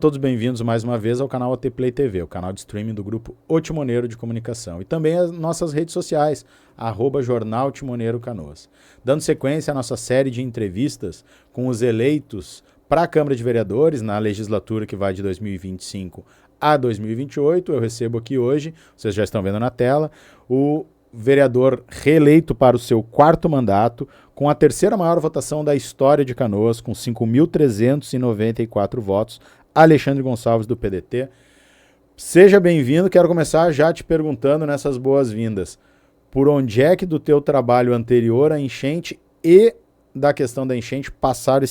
Todos bem-vindos mais uma vez ao canal AT Play TV, o canal de streaming do grupo O Timoneiro de Comunicação. E também as nossas redes sociais, @Jornal Timoneiro Canoas. Dando sequência à nossa série de entrevistas com os eleitos para a Câmara de Vereadores na legislatura que vai de 2025 a 2028, eu recebo aqui hoje, vocês já estão vendo na tela, o vereador reeleito para o seu 4º mandato, com a 3ª maior votação da história de Canoas, com 5.394 votos, Alexandre Gonçalves, do PDT. Seja bem-vindo, quero começar já te perguntando nessas boas-vindas, por onde é que do teu trabalho anterior à enchente e da questão da enchente passaram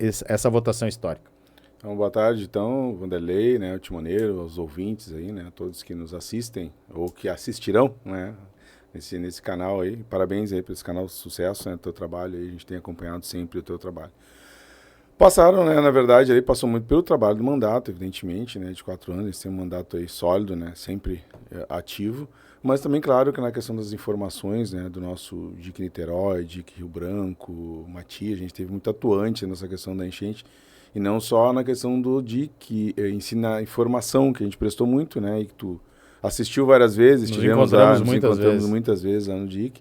essa votação histórica? Então, boa tarde, então, Vanderlei, né, o Timoneiro, os ouvintes aí, né, todos que nos assistem ou que assistirão, né, nesse canal aí. Parabéns aí por esse canal, sucesso, né, teu trabalho aí, a gente tem acompanhado sempre o teu trabalho. Passaram, né, na verdade, aí passou muito pelo trabalho do mandato, evidentemente, né, de 4 anos, eles têm um mandato aí sólido, né, sempre ativo, mas também, claro, que na questão das informações, né, do nosso DIC Niterói, DIC Rio Branco, Matias, a gente teve muito atuante nessa questão da enchente, e não só na questão do DIC, ensina informação, que a gente prestou muito, né, e que tu assistiu várias vezes, nos encontramos muitas vezes lá no DIC,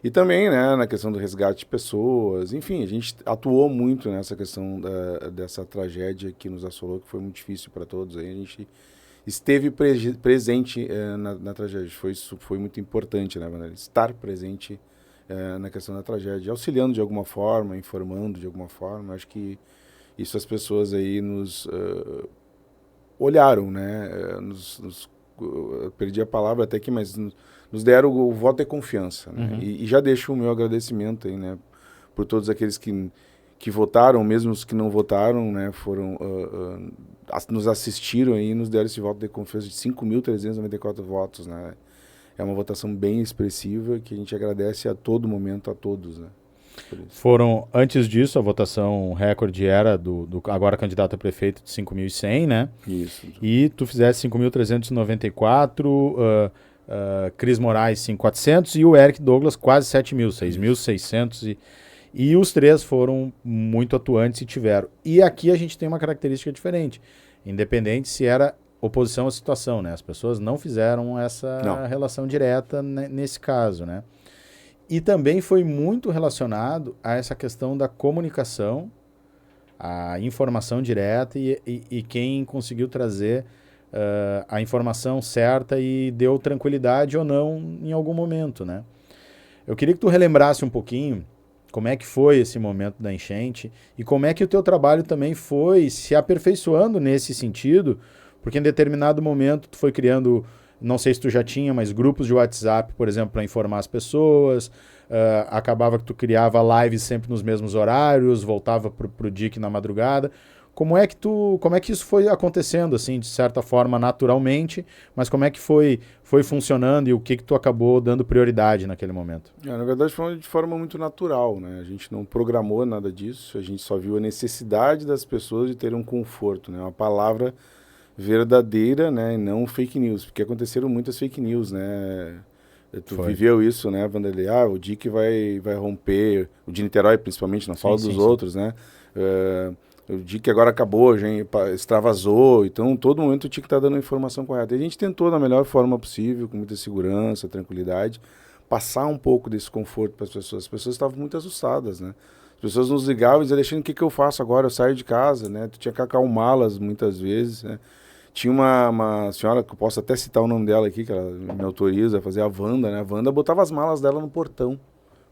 e também, né, na questão do resgate de pessoas, enfim, a gente atuou muito nessa questão dessa tragédia que nos assolou, que foi muito difícil para todos. Aí a gente esteve presente na tragédia, isso foi muito importante, né, Vanderlei? Estar presente na questão da tragédia, auxiliando de alguma forma, informando de alguma forma. Acho que isso as pessoas aí nos olharam, né, perdi a palavra até aqui, mas nos deram o voto de confiança, né? Uhum. E já deixo o meu agradecimento aí, né, por todos aqueles que votaram, mesmo os que não votaram, né, foram nos assistiram e nos deram esse voto de confiança de 5.394 votos, né? É uma votação bem expressiva que a gente agradece a todo momento a todos, né? Foram, antes disso, a votação recorde era do agora candidato a prefeito de 5.100, né? Isso. E tu fizeste 5.394, Cris Moraes 5.400 e o Eric Douglas quase 7.000, 6.600 e os três foram muito atuantes e tiveram. E aqui a gente tem uma característica diferente, independente se era oposição à situação, né? As pessoas não fizeram essa relação direta nesse caso, né? E também foi muito relacionado a essa questão da comunicação, a informação direta e quem conseguiu trazer a informação certa e deu tranquilidade ou não em algum momento, né? Eu queria que tu relembrasse um pouquinho como é que foi esse momento da enchente e como é que o teu trabalho também foi se aperfeiçoando nesse sentido, porque em determinado momento tu foi criando, não sei se tu já tinha, mas grupos de WhatsApp, por exemplo, para informar as pessoas, acabava que tu criava lives sempre nos mesmos horários, voltava pro DIC na madrugada. Como é que isso foi acontecendo, assim, de certa forma, naturalmente, mas como é que foi funcionando e o que tu acabou dando prioridade naquele momento? Na verdade, foi de forma muito natural, né? A gente não programou nada disso, a gente só viu a necessidade das pessoas de terem um conforto, né? Uma palavra verdadeira, né? E não fake news, porque aconteceram muitas fake news, né? Tu viveu isso, né, Vanderlei? O DIC vai romper, o de Niterói principalmente, não fala dos outros, né? O DIC agora acabou, já extravasou, então todo momento tinha que estar dando a informação correta. E a gente tentou da melhor forma possível, com muita segurança, tranquilidade, passar um pouco desse conforto para as pessoas. As pessoas estavam muito assustadas, né? As pessoas nos ligavam e diziam, Alexandre, o que eu faço agora? Eu saio de casa, né? Tu tinha que acalmá-las muitas vezes, né? Tinha uma senhora, que eu posso até citar o nome dela aqui, que ela me autoriza a fazer, a Wanda, né? A Wanda botava as malas dela no portão,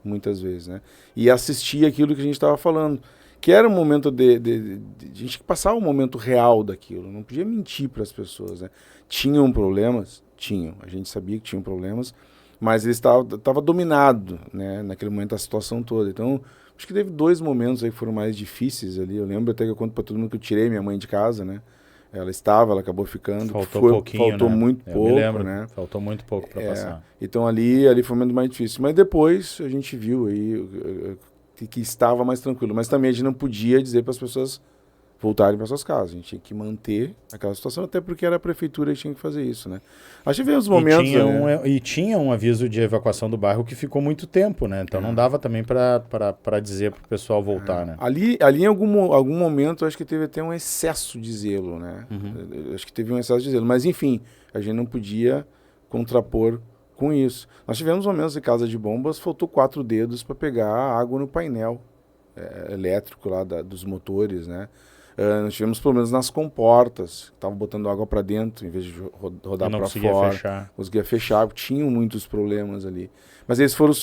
muitas vezes, né? E assistia aquilo que a gente estava falando, que era um momento de a gente passar o momento real daquilo, não podia mentir para as pessoas, né? Tinham problemas? Tinham, a gente sabia que tinham problemas, mas ele estava dominado, né, naquele momento, a situação toda. Então, acho que teve 2 momentos aí que foram mais difíceis ali. Eu lembro até que eu conto para todo mundo que eu tirei minha mãe de casa, né? Ela acabou ficando. Faltou né? Muito pouco, me lembro, né? Faltou muito pouco para passar. Então ali foi o momento mais difícil. Mas depois a gente viu aí que estava mais tranquilo. Mas também a gente não podia dizer para as pessoas voltarem para suas casas. A gente tinha que manter aquela situação, até porque era a prefeitura que tinha que fazer isso, né? A gente vê os momentos... E tinha um aviso de evacuação do bairro que ficou muito tempo, né? Então não dava também para dizer para o pessoal voltar, né? Ali em algum momento, acho que teve até um excesso de zelo, né? Acho que teve um excesso de zelo. Mas, enfim, a gente não podia contrapor com isso. Nós tivemos momentos de casa de bombas, faltou 4 dedos para pegar água no painel elétrico lá dos motores, né? Nós tivemos problemas nas comportas, estavam botando água para dentro em vez de rodar para fora. Conseguia fechar, tinham muitos problemas ali. Mas eles foram...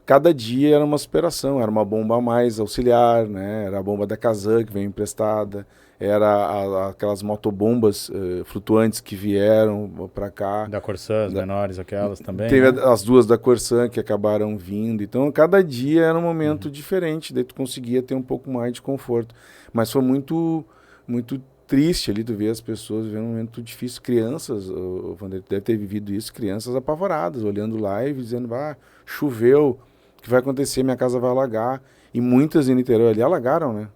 Cada dia era uma superação, era uma bomba a mais auxiliar, né? Era a bomba da Kazan que veio emprestada, era aquelas motobombas flutuantes que vieram para cá. Da Corsan, as menores, aquelas também. Teve né? as 2 da Corsan que acabaram vindo. Então, cada dia era um momento diferente, daí tu conseguia ter um pouco mais de conforto. Mas foi muito, muito triste ali tu ver as pessoas vivendo um momento difícil. Crianças, o Vanderlei deve ter vivido isso, crianças apavoradas, olhando live, dizendo, choveu, o que vai acontecer? Minha casa vai alagar. E muitas em Niterói ali alagaram, né?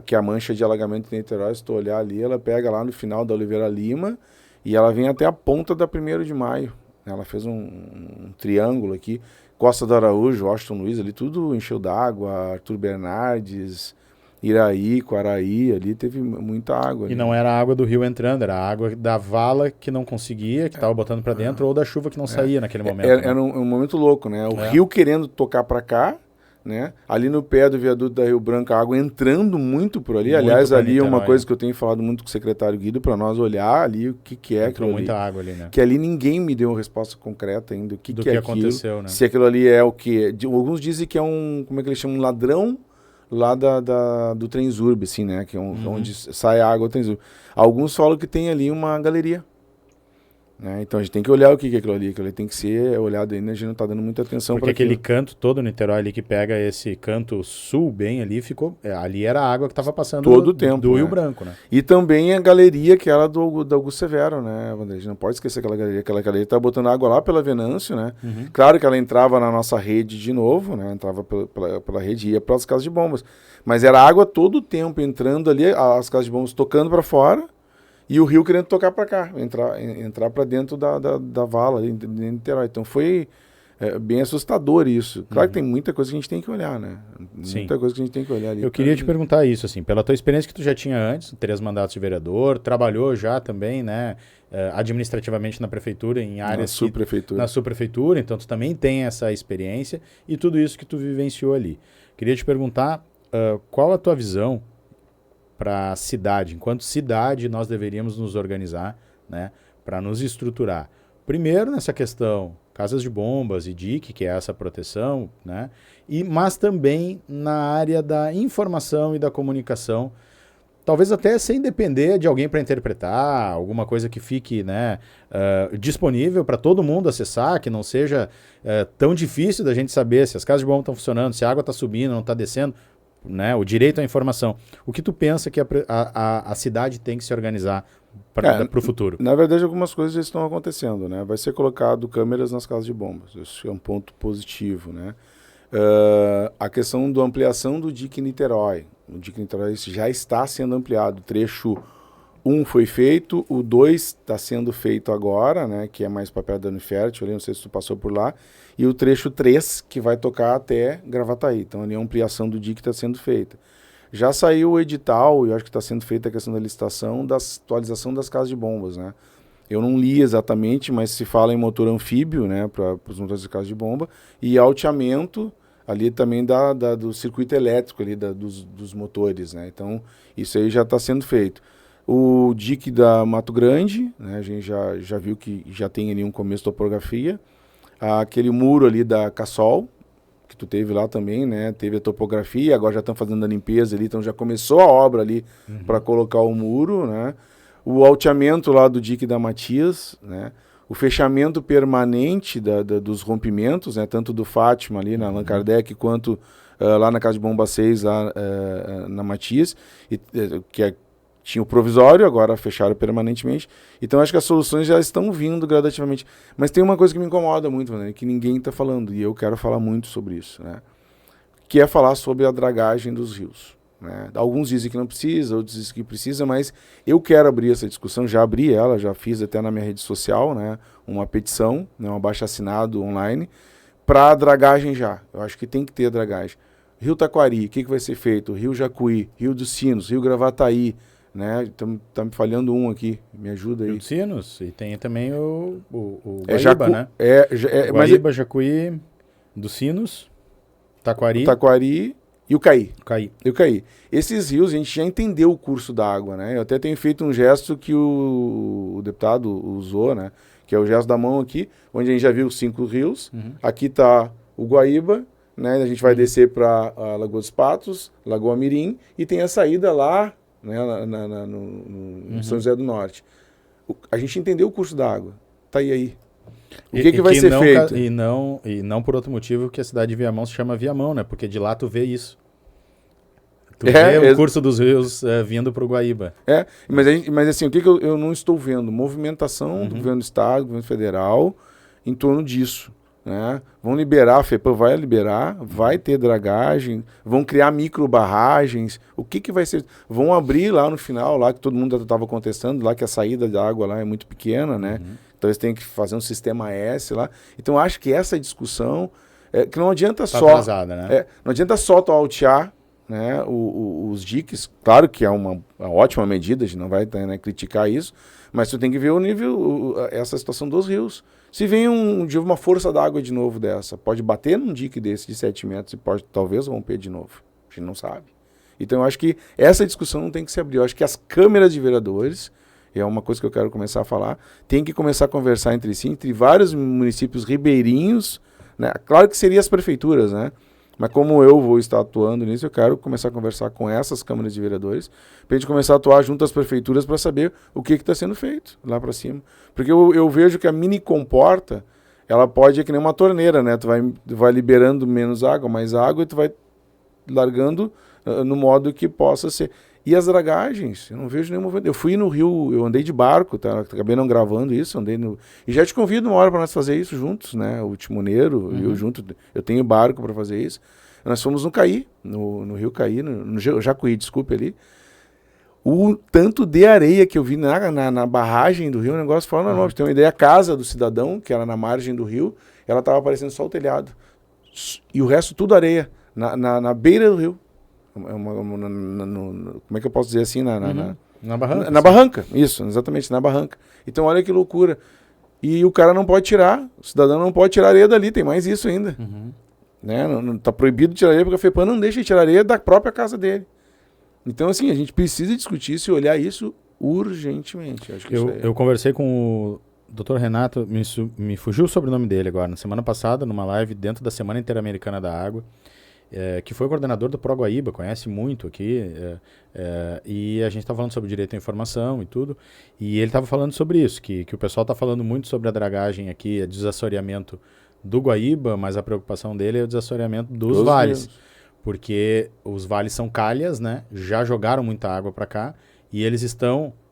Que a mancha de alagamento de Niterói, se tu olhar ali, ela pega lá no final da Oliveira Lima e ela vem até a ponta da 1º de maio. Ela fez um triângulo aqui. Costa do Araújo, Washington Luiz, ali tudo encheu d'água. Arthur Bernardes, Iraí, Quaraí, ali teve muita água. E não era a água do rio entrando, era a água da vala que não conseguia, que estava botando para dentro, ou da chuva que não saía naquele momento. Era um momento louco, né? O rio querendo tocar para cá, né? Ali no pé do viaduto da Rio Branco, a água entrando muito por ali. Muito. Aliás, ali é uma coisa que eu tenho falado muito com o secretário Guido, para nós olhar ali o que é aquilo ali. Muita água ali, né? Que ali ninguém me deu uma resposta concreta ainda. O que é aquilo? Aconteceu, né? Se aquilo ali é o quê? Alguns dizem que é como é que eles chamam? Um ladrão lá do Transurb, assim, né? Que é onde sai a água do Transurb. Alguns falam que tem ali uma galeria. Né? Então a gente tem que olhar o que é aquilo ali. Aquilo ali tem que ser olhado ainda, a gente não está dando muita atenção para aquele canto todo Niterói ali que pega esse canto sul bem ali, ali era a água que estava passando todo o tempo, do Rio Branco, né? E também a galeria que era do Augusto Severo, né, Wander? A gente não pode esquecer aquela galeria tá botando água lá pela Venâncio, né? Claro que ela entrava na nossa rede de novo, né? Entrava pela rede e ia para as casas de bombas. Mas era água todo o tempo entrando ali, as casas de bombas tocando para fora, e o rio querendo tocar para cá, entrar para dentro da vala ali de Niterói. Então foi bem assustador isso. Claro que tem muita coisa que a gente tem que olhar, né? Muita coisa que a gente tem que olhar ali. Eu queria te perguntar isso, assim, pela tua experiência que tu já tinha antes, 3 mandatos de vereador, trabalhou já também, né, administrativamente na prefeitura, em áreas... Na subprefeitura, então tu também tem essa experiência e tudo isso que tu vivenciou ali. Queria te perguntar qual a tua visão para a cidade, enquanto cidade nós deveríamos nos organizar, né, para nos estruturar. Primeiro nessa questão, casas de bombas e DIC, que é essa proteção, né, mas também na área da informação e da comunicação, talvez até sem depender de alguém para interpretar, alguma coisa que fique, né, disponível para todo mundo acessar, que não seja tão difícil da gente saber se as casas de bombas estão funcionando, se a água está subindo, não está descendo, né, o direito à informação. O que tu pensa que a cidade tem que se organizar para o futuro? Na verdade, algumas coisas já estão acontecendo, né? Vai ser colocado câmeras nas casas de bombas. Isso é um ponto positivo, né? A questão da ampliação do DIC Niterói. O DIC Niterói já está sendo ampliado. O trecho 1 foi feito, o 2 está sendo feito agora, né? Que é mais para perto da Unifértil, não sei se tu passou por lá. E o trecho 3, que vai tocar até Gravataí. Então, ali a ampliação do DIC está sendo feita. Já saiu o edital, e eu acho que está sendo feita a questão da licitação, da atualização das casas de bombas, né? Eu não li exatamente, mas se fala em motor anfíbio, né? Para os motores de casas de bomba. E alteamento, ali também do circuito elétrico ali, dos motores, né? Então, isso aí já está sendo feito. O DIC da Mato Grande, né? A gente já viu que já tem ali um começo de topografia. Aquele muro ali da Cassol, que tu teve lá também, né? Teve a topografia, agora já estão fazendo a limpeza ali, então já começou a obra ali para colocar o muro, né? O alteamento lá do DIC da Matias, né? O fechamento permanente dos rompimentos, né? Tanto do Fátima ali na Allan Kardec, quanto lá na Casa de Bomba 6, lá na Matias, que tinha o provisório, agora fecharam permanentemente. Então, acho que as soluções já estão vindo gradativamente. Mas tem uma coisa que me incomoda muito, né, que ninguém está falando, e eu quero falar muito sobre isso, né, que é falar sobre a dragagem dos rios. né? Alguns dizem que não precisa, outros dizem que precisa, mas eu quero abrir essa discussão, já abri ela, já fiz até na minha rede social, né? Uma petição, né? Um abaixo-assinado online, para dragagem já. Eu acho que tem que ter dragagem. Rio Taquari, o que vai ser feito? Rio Jacuí, Rio dos Sinos, Rio Gravataí, né? Tá me falhando um aqui, me ajuda aí. Rio dos Sinos, e tem também o Guaíba, né? Guaíba, Jacuí, dos Sinos, Taquari e o Caí. E o Caí. Esses rios, a gente já entendeu o curso da água, né? Eu até tenho feito um gesto que o deputado usou, né? Que é o gesto da mão aqui, onde a gente já viu 5 rios. Aqui está o Guaíba, né? A gente vai descer para a Lagoa dos Patos, Lagoa Mirim, e tem a saída lá, né? No São José do Norte. A gente entendeu o curso da água. Tá aí. O que vai ser feito? E não por outro motivo que a cidade de Viamão se chama Viamão, né? Porque de lá tu vê isso. Tu vê o curso dos rios vindo para o Guaíba. Mas assim, o que eu não estou vendo? Movimentação do governo do Estado, do governo federal, em torno disso. Né? Vão liberar, a FEPAM vai liberar, vai ter dragagem, vão criar micro barragens. O que vai ser? Vão abrir lá no final, lá que todo mundo estava contestando, lá que a saída da água lá é muito pequena, né? Então eles têm que fazer um sistema S lá. Então acho que essa discussão, que não adianta só... atrasada, né? Não adianta só tu altear, né, os diques, claro que é uma ótima medida, a gente não vai criticar isso, mas tu tem que ver o nível, essa situação dos rios. Se vem uma força d'água de novo dessa, pode bater num dique desse de 7 metros e pode talvez romper de novo. A gente não sabe. Então eu acho que essa discussão não tem que se abrir. Eu acho que as câmeras de vereadores, é uma coisa que eu quero começar a falar, tem que começar a conversar entre si, entre vários municípios ribeirinhos, né? Claro que seriam as prefeituras, né? Mas como eu vou estar atuando nisso, eu quero começar a conversar com essas câmaras de vereadores, para a gente começar a atuar junto às prefeituras para saber o que está sendo feito lá para cima. Porque eu vejo que a mini comporta, ela pode ir que nem uma torneira, né? Tu vai liberando menos água, mais água, e tu vai largando no modo que possa ser. E as dragagens, eu não vejo nenhum movimento. Eu fui no rio, eu andei de barco, tá? Acabei não gravando isso, e já te convido uma hora para nós fazer isso juntos, né? O timoneiro e eu junto, eu tenho barco para fazer isso. Nós fomos no Caí, no rio Caí, no Jacuí, desculpe ali. O tanto de areia que eu vi na barragem do rio, o negócio fora normal. Tem uma ideia, a casa do cidadão, que era na margem do rio, ela estava aparecendo só o telhado. E o resto tudo areia, na beira do rio. Como é que eu posso dizer assim? Na barranca. Na barranca, isso, exatamente, na barranca. Então olha que loucura. E o cara não pode tirar, o cidadão não pode tirar areia dali, tem mais isso ainda. Né? Não, tá proibido tirar areia porque a FEPAM não deixa de tirar areia da própria casa dele. Então assim, a gente precisa discutir isso e olhar isso urgentemente. Acho que eu conversei com o Dr. Renato, me fugiu o sobrenome dele agora, na semana passada, numa live dentro da Semana Interamericana da Água, que foi coordenador do Pro Guaíba, conhece muito aqui, e a gente estava falando sobre direito à informação e tudo, e ele estava falando sobre isso, que o pessoal está falando muito sobre a dragagem aqui, o desassoreamento do Guaíba, mas a preocupação dele é o desassoreamento dos vales, porque os vales são calhas, né? Já jogaram muita água para cá, e eles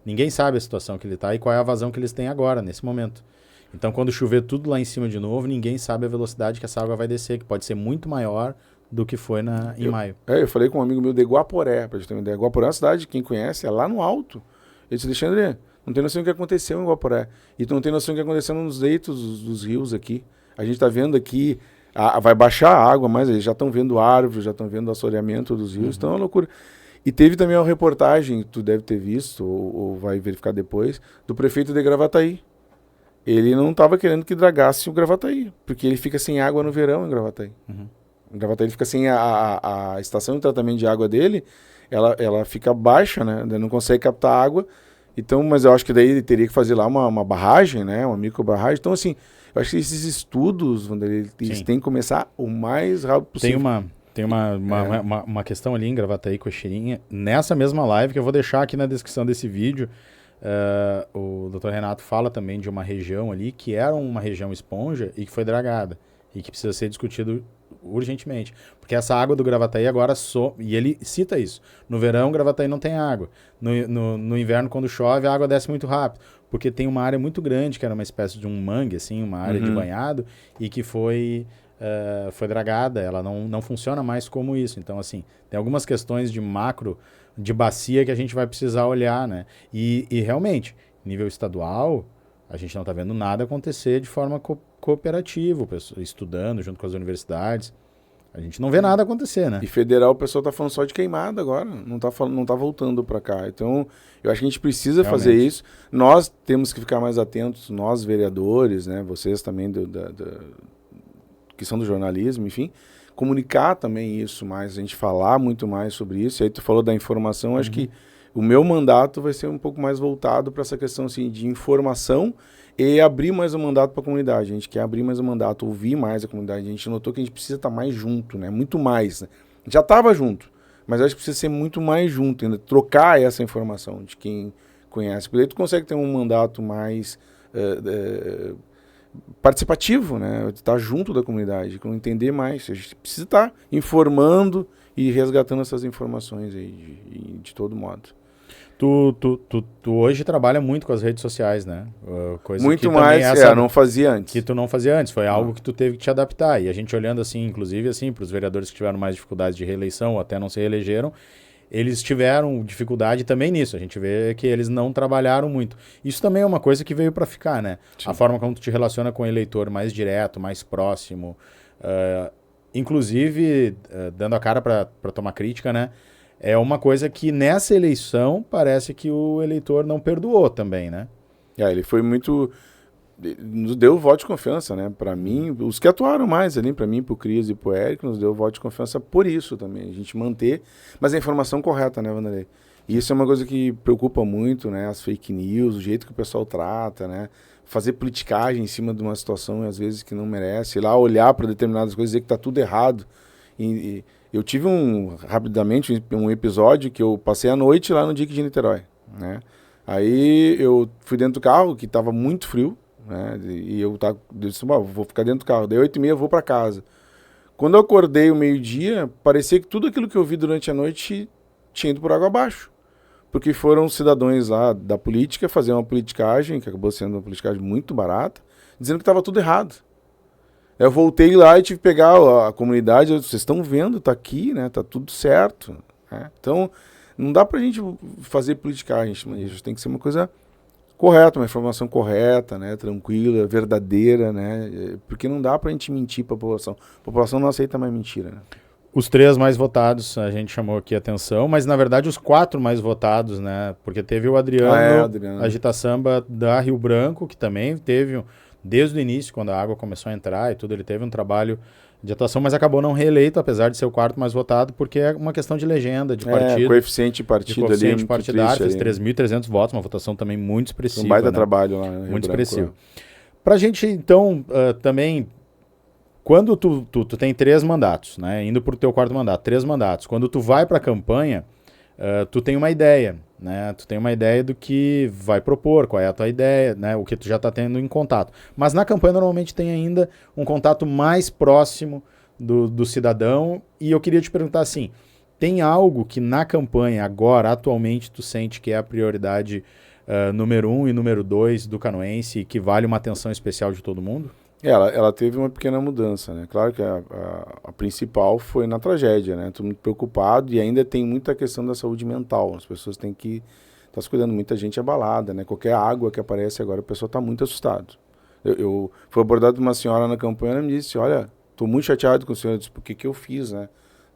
ninguém sabe a situação que ele está e qual é a vazão que eles têm agora, nesse momento. Então, quando chover tudo lá em cima de novo, ninguém sabe a velocidade que essa água vai descer, que pode ser muito maior do que foi em maio. Eu falei com um amigo meu de Guaporé, para gente ter uma ideia. Guaporé é uma cidade, quem conhece, é lá no alto. Ele disse, Alexandre, não tem noção do que aconteceu em Guaporé. E tu não tem noção do que aconteceu nos leitos dos rios aqui. A gente está vendo aqui, vai baixar a água, mas eles já estão vendo árvores, já estão vendo o assoreamento dos rios, então é uma loucura. E teve também uma reportagem, tu deve ter visto, ou vai verificar depois, do prefeito de Gravataí. Ele não estava querendo que dragasse o Gravataí, porque ele fica sem água no verão em Gravataí. Em Gravataí ele fica sem a estação de tratamento de água dele, ela fica baixa, né? Não consegue captar água. Então, mas eu acho que daí ele teria que fazer lá uma barragem, né? Uma micro barragem. Então, assim, eu acho que esses estudos, eles têm que começar o mais rápido possível. Tem uma questão ali em Gravataí com a Xirinha, nessa mesma live, que eu vou deixar aqui na descrição desse vídeo. O Dr. Renato fala também de uma região ali que era uma região esponja e que foi dragada e que precisa ser discutido urgentemente, porque essa água do Gravataí agora e ele cita isso, no verão Gravataí não tem água, no inverno quando chove a água desce muito rápido, porque tem uma área muito grande que era uma espécie de um mangue, assim, uma área de banhado, e que foi foi dragada, ela não funciona mais como isso. Então, assim, tem algumas questões de macro, de bacia que a gente vai precisar olhar, né? E realmente, nível estadual, a gente não está vendo nada acontecer de forma cooperativa, estudando junto com as universidades. A gente não vê nada acontecer, né? E federal, o pessoal tá falando só de queimada agora, não tá voltando para cá. Então, eu acho que a gente precisa fazer isso. Nós temos que ficar mais atentos, nós vereadores, né, vocês também que são do jornalismo, enfim, comunicar também isso mais, a gente falar muito mais sobre isso. E aí tu falou da informação, acho que o meu mandato vai ser um pouco mais voltado para essa questão assim, de informação e abrir mais o mandato para a comunidade. A gente quer abrir mais o mandato, ouvir mais a comunidade. A gente notou que a gente precisa estar mais junto, né? Muito mais. Né? A gente já estava junto, mas acho que precisa ser muito mais junto, ainda trocar essa informação de quem conhece. Porque aí tu consegue ter um mandato mais participativo, né? Estar junto da comunidade, entender mais. A gente precisa estar informando e resgatando essas informações aí de todo modo. Tu hoje trabalha muito com as redes sociais, né? Coisa muito que mais, não fazia antes. Que tu não fazia antes, foi algo que tu teve que te adaptar. E a gente olhando assim, inclusive assim, para os vereadores que tiveram mais dificuldades de reeleição ou até não se reelegeram, eles tiveram dificuldade também nisso. A gente vê que eles não trabalharam muito. Isso também é uma coisa que veio para ficar, né? Sim. A forma como tu te relaciona com o eleitor mais direto, mais próximo. Inclusive, dando a cara para tomar crítica, né? É uma coisa que nessa eleição parece que o eleitor não perdoou também, né? Ele foi muito... Nos deu voto de confiança, né? Para mim, os que atuaram mais ali, para mim, pro Cris e pro Érico, nos deu voto de confiança por isso também. A gente manter, mas a informação correta, né, Vanderlei? E isso é uma coisa que preocupa muito, né? As fake news, o jeito que o pessoal trata, né? Fazer politicagem em cima de uma situação, às vezes, que não merece. Ir lá olhar para determinadas coisas e dizer que tá tudo errado. Eu tive rapidamente um episódio que eu passei a noite lá no DIC de Niterói, né? Aí eu fui dentro do carro, que estava muito frio, né? E eu disse, vou ficar dentro do carro. Daí 8h30 eu vou para casa. Quando eu acordei o meio-dia, parecia que tudo aquilo que eu vi durante a noite tinha ido por água abaixo. Porque foram cidadãos lá da política fazer uma politicagem, que acabou sendo uma politicagem muito barata, dizendo que estava tudo errado. Eu voltei lá e tive que pegar a comunidade, vocês estão vendo, tá aqui, né? Tá tudo certo. Né? Então, não dá pra gente fazer politicagem, a gente tem que ser uma coisa correta, uma informação correta, né? Tranquila, verdadeira, né? Porque não dá pra gente mentir pra população. A população não aceita mais mentira, né? Os 3 mais votados, a gente chamou aqui a atenção, mas na verdade os 4 mais votados, né? Porque teve o Adriano. Agita Samba da Rio Branco, que também teve... Desde o início, quando a água começou a entrar e tudo, ele teve um trabalho de atuação, mas acabou não reeleito, apesar de ser o 4º mais votado, porque é uma questão de legenda, de partido. Coeficiente partido coeficiente partidário, fez 3.300 votos, uma votação também muito expressiva. Um baita trabalho lá. No Rio muito Branco, expressivo. Pra gente, então, também, quando tu tem 3 mandatos, né, indo pro teu 4º mandato, 3 mandatos, quando tu vai pra campanha, tu tem uma ideia, né? Tu tem uma ideia do que vai propor, qual é a tua ideia, né? O que tu já está tendo em contato. Mas na campanha normalmente tem ainda um contato mais próximo do cidadão. E eu queria te perguntar assim, tem algo que na campanha agora, atualmente, tu sente que é a prioridade número 1 e número 2 do canoense e que vale uma atenção especial de todo mundo? Ela teve uma pequena mudança, né? Claro que a principal foi na tragédia, né? Estou muito preocupado e ainda tem muita questão da saúde mental. As pessoas têm que estar se cuidando, muita gente abalada, né? Qualquer água que aparece agora, o pessoal está muito assustado. Eu fui abordado por uma senhora na campanha e me disse, olha, estou muito chateado com o senhor. Eu disse, por que eu fiz, né?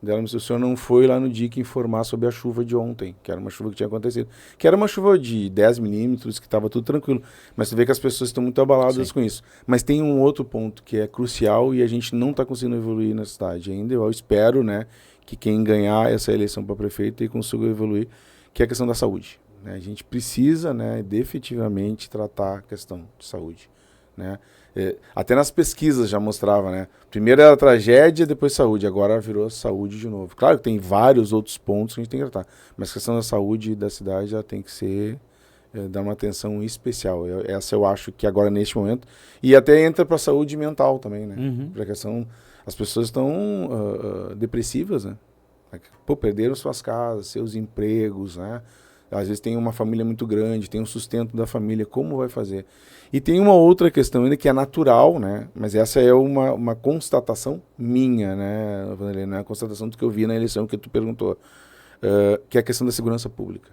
Ela me disse, o senhor não foi lá no DIC informar sobre a chuva de ontem, que era uma chuva que tinha acontecido. Que era uma chuva de 10 milímetros, que estava tudo tranquilo. Mas você vê que as pessoas estão muito abaladas com isso. Mas tem um outro ponto que é crucial e a gente não está conseguindo evoluir na cidade ainda. Eu espero, né, que quem ganhar essa eleição para prefeito e consiga evoluir, que é a questão da saúde. Né? A gente precisa, né, definitivamente tratar a questão de saúde. Né? Até nas pesquisas já mostrava, né? Primeiro era tragédia, depois saúde, agora virou saúde de novo. Claro que tem vários outros pontos que a gente tem que tratar, mas a questão da saúde da cidade já tem que ser, dar uma atenção especial. Essa eu acho que agora neste momento, e até entra para a saúde mental também, né? Porque a questão, as pessoas estão depressivas, né? Pô, perderam suas casas, seus empregos, né? Às vezes tem uma família muito grande, tem um sustento da família, como vai fazer? E tem uma outra questão ainda que é natural, né? Mas essa é uma constatação minha, né, Vanderlei? Não é a constatação do que eu vi na eleição que tu perguntou, que é a questão da segurança pública.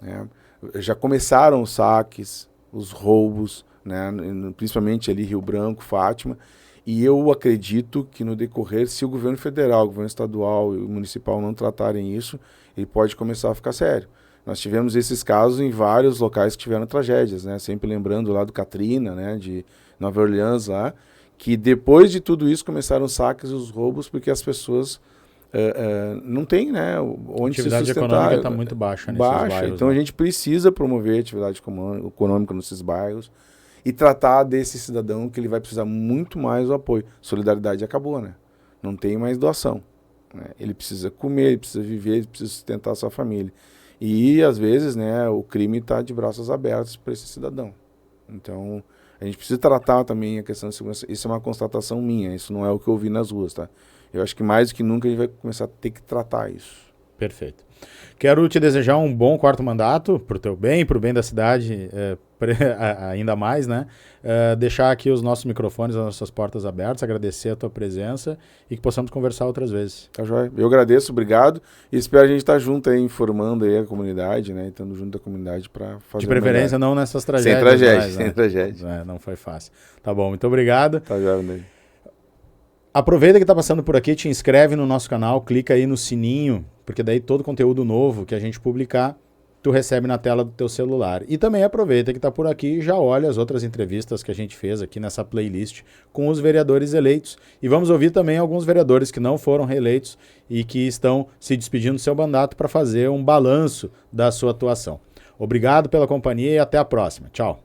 Né? Já começaram os saques, os roubos, né? Principalmente ali Rio Branco, Fátima, e eu acredito que no decorrer, se o governo federal, o governo estadual e o municipal não tratarem isso, ele pode começar a ficar sério. Nós tivemos esses casos em vários locais que tiveram tragédias, né? Sempre lembrando lá do Katrina, né? De Nova Orleans lá, que depois de tudo isso começaram os saques e os roubos porque as pessoas não têm, né? Onde se sustentar. A atividade econômica está muito baixa nesses bairros. Então, né? A gente precisa promover a atividade econômica nesses bairros e tratar desse cidadão que ele vai precisar muito mais do apoio. Solidariedade acabou, né? Não tem mais doação. Né? Ele precisa comer, ele precisa viver, ele precisa sustentar a sua família. E, às vezes, né, o crime está de braços abertos para esse cidadão. Então, a gente precisa tratar também a questão de segurança. Isso é uma constatação minha, isso não é o que eu vi nas ruas, tá? Eu acho que mais do que nunca a gente vai começar a ter que tratar isso. Perfeito. Quero te desejar um bom 4º mandato, para o teu bem, para o bem da cidade, ainda mais, né? Deixar aqui os nossos microfones, as nossas portas abertas, agradecer a tua presença e que possamos conversar outras vezes. Tá joia? Eu agradeço, obrigado, e espero a gente estar junto aí, informando aí a comunidade, né? Estando junto da comunidade para fazer. De preferência, não nessas tragédias. Sem tragédia, mais, sem né? tragédia. Não foi fácil. Tá bom, muito obrigado. Tá joia, Ney. Aproveita que está passando por aqui, te inscreve no nosso canal, clica aí no sininho, porque daí todo conteúdo novo que a gente publicar, tu recebe na tela do teu celular. E também aproveita que está por aqui e já olha as outras entrevistas que a gente fez aqui nessa playlist com os vereadores eleitos. E vamos ouvir também alguns vereadores que não foram reeleitos e que estão se despedindo do seu mandato para fazer um balanço da sua atuação. Obrigado pela companhia e até a próxima. Tchau.